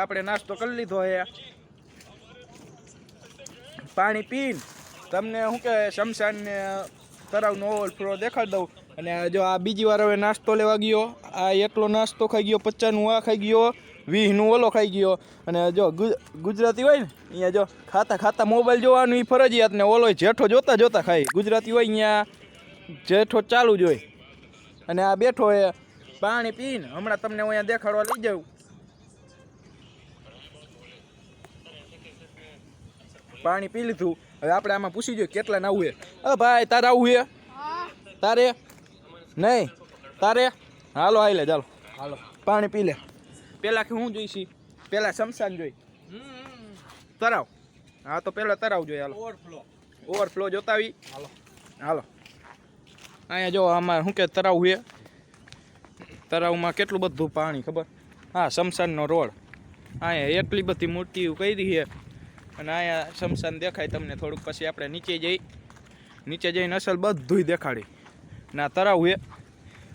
આપણે નાસ્તો કરી લીધો હે, પાણી પીને તમને શું કે શમશાન ને તળાવનો ઓવરફ્લો દેખાડી દઉં. અને જો આ બીજી વાર હવે નાસ્તો લેવા ગયો, આ એટલો નાસ્તો ખાઈ ગયો, 50નું આ ખાઈ ગયો, 20નું ઓલો ખાઈ ગયો. અને જો ગુજરાતી હોય ને અહીંયા જો ખાતા મોબાઈલ જોવાનું એ ફરજિયાત, ને ઓલો જેઠો જોતા ખાય. ગુજરાતી હોય અહીંયા જેઠો ચાલુ જ હોય. અને આ બેઠો એ પાણી પીને હમણાં તમને અહીંયા દેખાડવા લઈ જાઉં. પાણી પી લીધું. હવે આપણે આમાં પૂછી જોઈએ કેટલા નાવું છે. ભાઈ તારે આવું છે? તારે નહીં? તારે હાલો હાલે ચાલો હાલો પાણી પી લે. પેલા કે હું જોઈશી? પેલા શમશાન જોઈ, તરાવ. હા તો પેલા તરાવ જોઈએ. હાલો ઓવરફ્લો જોતા આવી. હાલો અહીંયા જો આમાં શું કે તરાવ છે. તરાવમાં કેટલું બધું પાણી ખબર? હા શમશાનનો રોડ. અહીંયા એટલી બધી મૂર્તિઓ કરી છે. અને અહીંયા શમશાન દેખાય તમને. થોડુંક પછી આપણે નીચે જઈને અસલ બધુંય દેખાડી. ના તરાવ છે,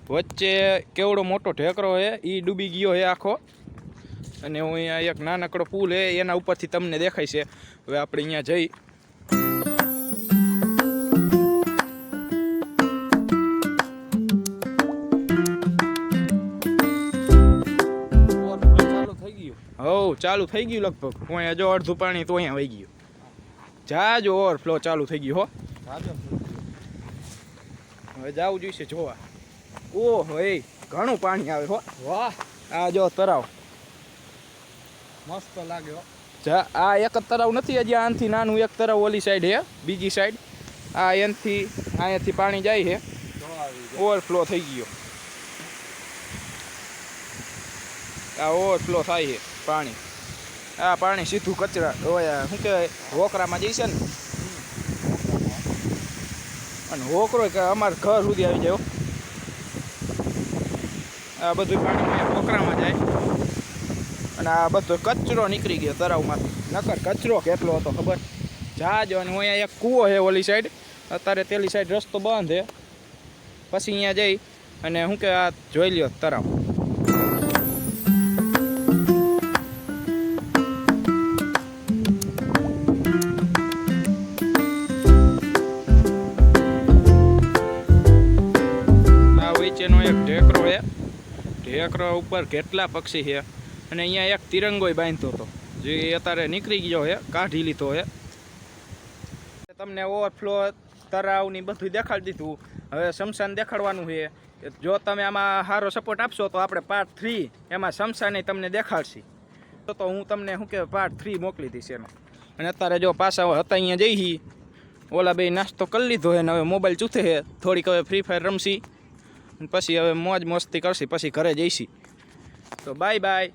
વચ્ચે કેવડો મોટો ઢેકરો છે, એ ડૂબી ગયો છે આખો. અને હું અહીંયા એક નાનકડો પુલ છે, એના ઉપરથી તમને દેખાય છે. હવે આપણે અહીંયા જઈ ચાલુ થઈ ગયું લગભગ. હું અહીંયા જો અડધું પાણી તો અહીંયા વહી ગયું. જાજો ઓવરફ્લો ચાલુ થઈ ગયું હો. હવે જવું જોઈશે જોવા. ઓહો એ ઘણું પાણી આવે હો. વાહ આ જો તરાવ મસ્ત લાગે હો. આ એક જ તરાવ નથી, હજી આનાથી નાનું એક તરાવ ઓલી સાઈડ છે, બીજી સાઈડ. આ એનાથી અહીંયાથી પાણી જાય છે, ઓવરફ્લો થઈ ગયો. આ ઓવરફ્લો થાય છે પાણી. આ પાણી સીધું કચરા શું કહેવાય હોકરામાં જઈશે ને. અને હોકરો કે અમારે ઘર સુધી આવી જાય. આ બધું પાણી હોકરામાં જાય. અને આ બધો કચરો નીકળી ગયો તળાવમાંથી. નકર કચરો કેટલો હતો ખબર? જાજો. અને અહીંયા એક કૂવો છે ઓલી સાઈડ. અત્યારે પેલી સાઈડ રસ્તો બંધ છે. પછી અહીંયા જઈ અને શું કે આ જોઈ લ્યો તળાવ. નો એક ઢેકરો છે. ઢેકરો ઉપર કેટલા પક્ષી છે. અને અહીંયા એક તિરંગોય બાંધતો હતો, જે અત્યારે નીકળી ગયો છે, કાઢી લીધો છે. તમને ઓવરફ્લો તળાવની બધું દેખાડી દીધું. હવે શમશાન દેખાડવાનું છે. જો તમે આમાં સારો સપોર્ટ આપશો તો આપણે પાર્ટ 3 એમાં શમશાને તમને દેખાડશી. તો હું તમને શું કહેવાય પાર્ટ 3 મોકલી દઈશ એનો. અને અત્યારે જો પાછા હતા અહીંયા જઈ ઓલા બે નાસ્તો કરી લીધો છે. ને હવે મોબાઈલ ચૂથે છે થોડીક. હવે ફ્રી ફાયર રમશી, પછી હવે મોજ મસ્તી કરશી, પછી ઘરે જઈશી. તો બાય બાય.